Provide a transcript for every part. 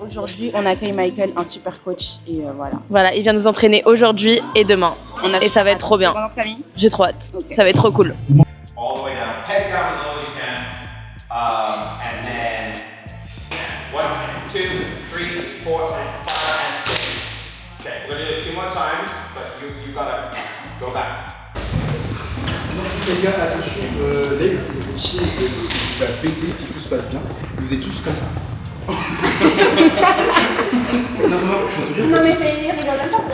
Aujourd'hui, on accueille Michael, un super coach, et voilà. Voilà, il vient nous entraîner aujourd'hui et demain. Et ça va être trop bien. J'ai trop hâte. Okay. Ça va être trop cool. All the way down, head down as low as you can, and then 1, 2, 3, 4, 5, 6. Okay, we're gonna do it 2 more times, but you gotta go back. Les gars, attention, là il faut que chier et il va péter si tout se passe bien. Vous êtes tous comme ça. Non mais c'est rigolo pas.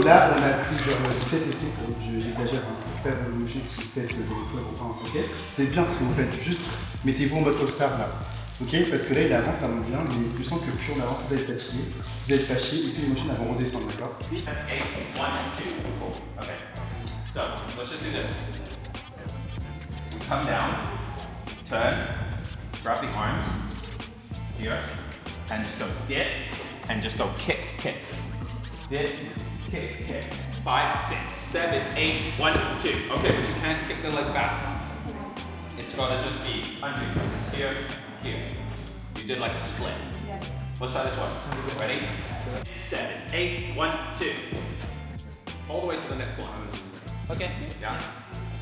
Là, on a plusieurs 17 essais, j'exagère, pour faire le logique qui fait de l'espoir au ok. C'est bien parce que vous faites juste, mettez-vous en mode all-star là. Ok, parce que là il avance, ça monte bien, mais je sens que plus on avance, vous allez être fatigué, et puis les machines vont redescendre, d'accord? 1, 2, 4. Okay. So, let's just do this. Come down, turn, grab the arms, here, and just go dip, and just go kick, kick. Dip, kick, kick. 5, 6, 7, 8, 1, 2. Okay, but you can't kick the leg back. It's gotta just be under, here, here. You did like a split. Yeah. What side is what? Ready? 7, 8, 1, 2. All the way to the next one. Okay. Yeah.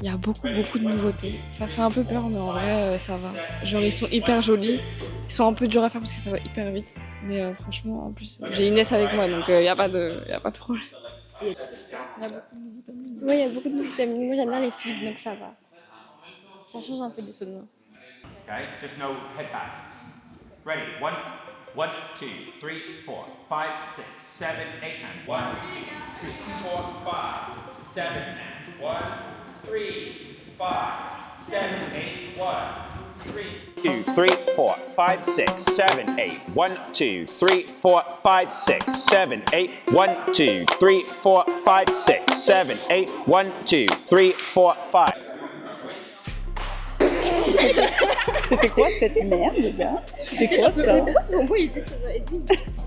Il y a beaucoup de nouveautés. Ça fait un peu peur, mais en vrai, ça va. Genre, ils sont hyper jolis. Ils sont un peu durs à faire parce que ça va hyper vite. Mais franchement, en plus, j'ai Inès avec moi, donc il n'y a pas de problème. Oui, il y a beaucoup de vitamines. Moi, j'aime bien les flips, donc ça va. Ça change un peu des sauts de main. Okay, just no head back. Ready? 1, 2, 3, 4, 5, 6, 7, 8, and 1, 2, 3, 4, 5, 7, and 1, 3, 5, 7, 8, 1, 3. 2, 3, 4, 5, 6, 7, 8. 1, 2, 3, 4, 5, 6, 7, 8. 1, 2, 3, 4, 5, 6, 7, 8. 1, 2, 3, 4, 5. C'était quoi cette merde, les gars? C'était quoi ça?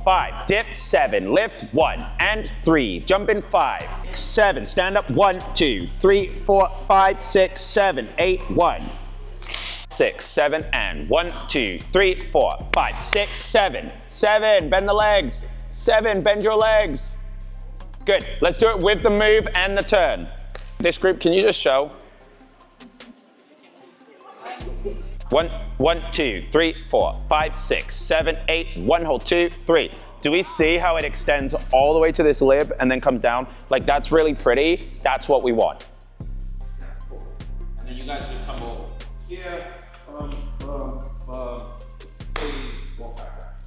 5, dip 7, lift 1 and 3, jump in 5, 7, stand up 1, 2, 3, 4, 5, 6, 7, 8, 1. 6, 7, and 1, 2, 3, 4, 5, 6, 7. 7, bend the legs. 7, bend your legs. Good, let's do it with the move and the turn. This group, can you just show? 1, 2, 3, 4, 5, 6, 7, 8, 1, hold 2, 3. Do we see how it extends all the way to this lib and then comes down? Like that's really pretty, that's what we want. And then you guys just tumble here,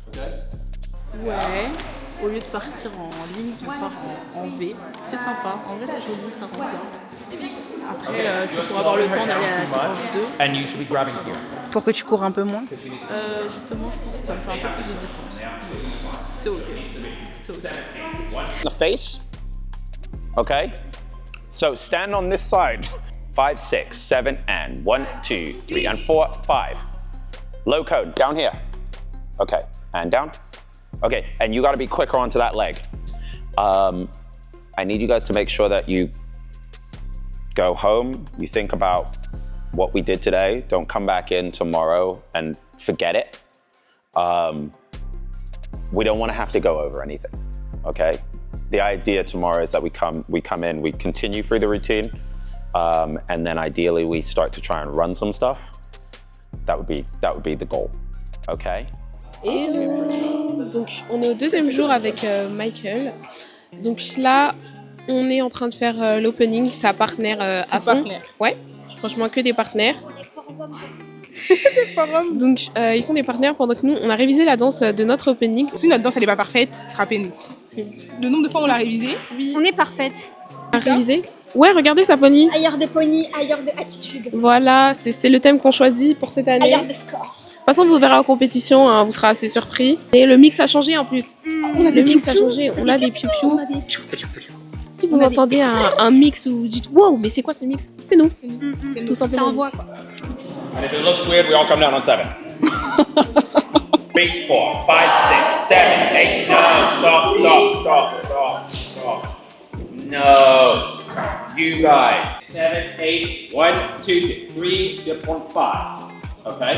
okay? Ouais, au lieu de partir en ligne, on part en V. C'est sympa, en vrai c'est joli, ça rend bien. Après, c'est pour avoir le temps d'aller à la séquence 2. And you should be grabbing here. Pour que tu cours un peu moins? Justement, je pense que ça me fait un peu plus de distance. C'est ok. C'est ok. The face. Okay. So stand on this side. 5, 6, 7, and 1, 2, 3, and 4, 5. Low cone, down here. Okay, and down. Okay, and you gotta be quicker onto that leg. I need you guys to make sure that you go home, you think about what we did today. Don't come back in tomorrow and forget it. We don't want to have to go over anything, okay? The idea tomorrow is that we come in, we continue through the routine, and then ideally we start to try and run some stuff. That would be the goal, okay? Et donc on est au deuxième jour avec Michael. Donc là, on est en train de faire l'opening, sa partenaire à fond. Ouais, franchement que des partenaires. Donc ils font des partenaires pendant que nous, on a révisé la danse de notre opening. Si notre danse elle est pas parfaite, frappez-nous. Le nombre de fois on l'a révisée. Oui. On est parfaite. On a révisé. Ouais, regardez sa pony. Ailleurs de pony, ailleurs de attitude. Voilà, c'est le thème qu'on choisit pour cette année. Ailleurs de score. De toute façon, vous verrez en compétition, hein, vous serez assez surpris. Et le mix a changé en plus. Le mix a changé, on a des piou-piou. Si vous entendez un mix où vous dites « Wow, mais c'est quoi ce mix ?» C'est nous, tout simplement. Ça envoie quoi. And if it looks weird, we all come down on 7. 3, 4, 5, 6, 7, 8. No, stop. No. You guys. 7, 8, 1, 2, 3, dip on 5. Okay?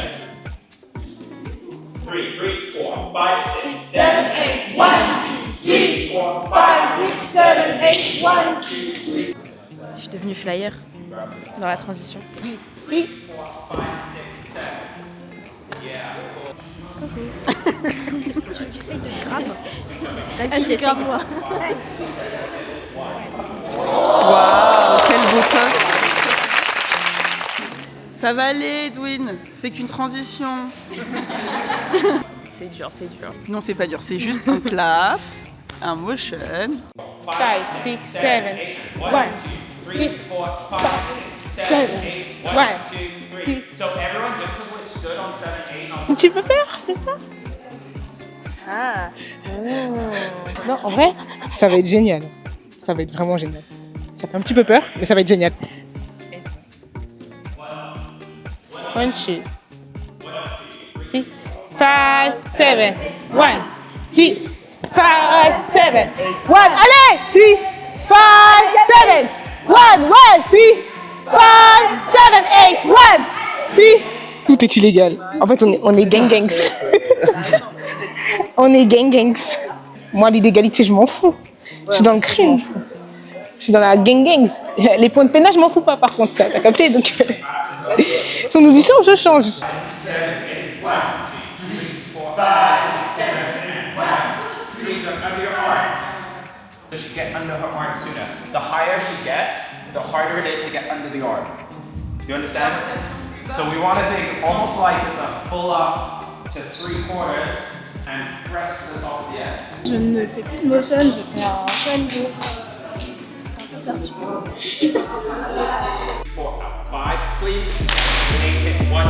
3, 4, 5, 6, 7, 8. 1, 2, 3, 4, 5, 6, 7, 8. 1, 2, 3. Je suis devenue flyer dans la transition. Oui. J'essaye de grave. Vas-y, j'essaye moi. Waouh, quel beau toss. Ça va aller, Edwin. C'est qu'une transition. C'est dur, c'est dur. Non, c'est pas dur. C'est juste un clap, un motion. 5, 6, 7, 1, 2, 3, 4, 5, 6, 7, 1, 2, 3. Un petit peu peur, c'est ça? Ah. Non, en vrai, ça va être génial. Ça va être vraiment génial. Ça fait un petit peu peur, mais ça va être génial. 1, 2, 3, 5, 7, 1, 2, 5, 7, 1, allez! 3, 5, 7, 1, 2, 3, 5, 7, 8, 1, 3. Tout est illégal. En fait, on est gang-gangs. On est gang-gangs. Moi, l'illégalité, je m'en fous. Je suis dans le crime. Je suis dans la gang-gangs. Les points de pénal, je m'en fous pas, par contre. T'as capté? Donc, si on nous dit ça, je change. 7, 8, 1, 2, 3, 4, 5, 6, 7, 8, 1, 2, 3, under your arm. She should get under her arm sooner. The higher she gets, the harder it is to get under the arm. You understand? So we want to think almost like it's a full up to 3/4 and press to the top of the end. Je ne fais plus de motion, je fais un show and go. C'est un peu vertigineux. 5, clean, 8, 1, 2, 3.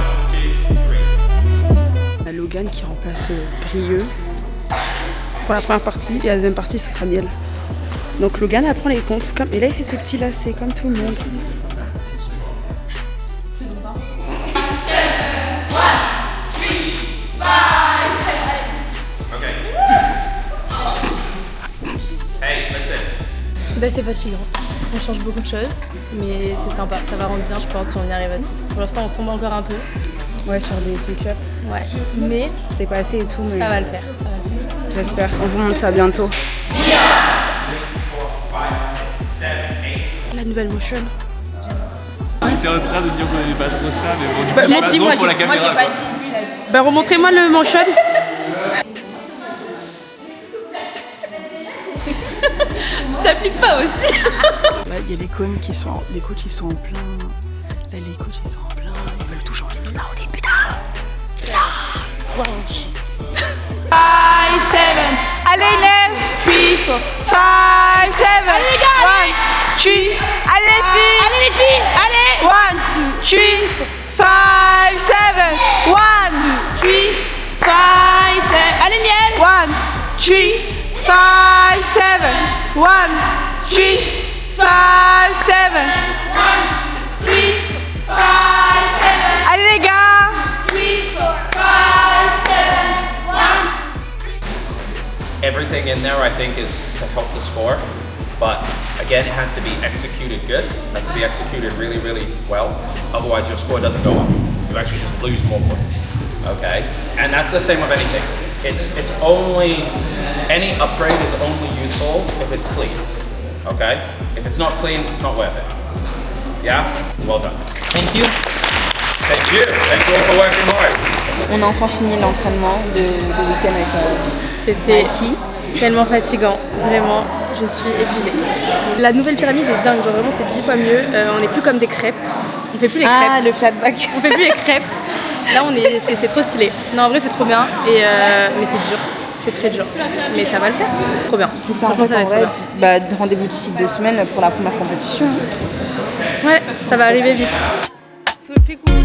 On a Logan qui remplace Brieux pour la première partie et la deuxième partie ce sera Miel. Donc Logan apprend les comptes et là il fait ses petits lacets comme tout le monde. Bah, c'est fatigant. On change beaucoup de choses, mais c'est sympa. Ça va rendre bien, je pense, si on y arrive à tout. Pour l'instant, on tombe encore un peu. Ouais, sur des switch-ups. Ouais, mais c'est pas assez et tout, mais ça va le faire. J'espère. On vous montre ça bientôt. La nouvelle motion. T'es en train de dire qu'on n'aimait pas trop ça, mais bon, du coup, Bah, pas dis-moi, trop pour la caméra. moi j'ai pas dit, lui il a dit. Bah remontrez-moi le motion. Je t'applique pas aussi. Là, il y a les coachs qui sont en plein. Là, les coachs ils sont en plein. Ils veulent tout changer tout à haut, putain. 5, 7. Allez Inès. 3, 4, 5, 7. Allez les gars. 1, 2. Allez les filles. Allez les filles. Allez. 1, 2, 3, 5, 7. 1, 2, 3, 5, 7. Allez Miel. 1, 2, 5, 7. 1, 2, 5, 7. 1, 2, 3, 5, 7. Allez les gars. 3, 4, 5, 7. 1. Everything in there, I think, is to help the score, but again, it has to be executed good. It has to be executed really, really well. Otherwise, your score doesn't go up. You actually just lose more points. Okay, and that's the same with anything. It's only any upgrade is only useful if it's clean. Okay, if it's not clean, it's not worth it. Yeah, well done. Thank you. Thank you. Thank you all for working hard. On a enfin fini l'entraînement de week-end avec C'était tellement fatigant, vraiment, je suis épuisée. La nouvelle pyramide est dingue, genre vraiment c'est 10 fois mieux. On n'est plus comme des crêpes, on fait plus les crêpes. Ah, le flat back. On fait plus les crêpes. Là c'est trop stylé. Non en vrai c'est trop bien, mais c'est dur, c'est très dur. Mais ça va le faire, trop bien. C'est ça en fait, en vrai, rendez-vous d'ici 2 semaines pour la première compétition. Ouais, ça va arriver vite. Fais coucou.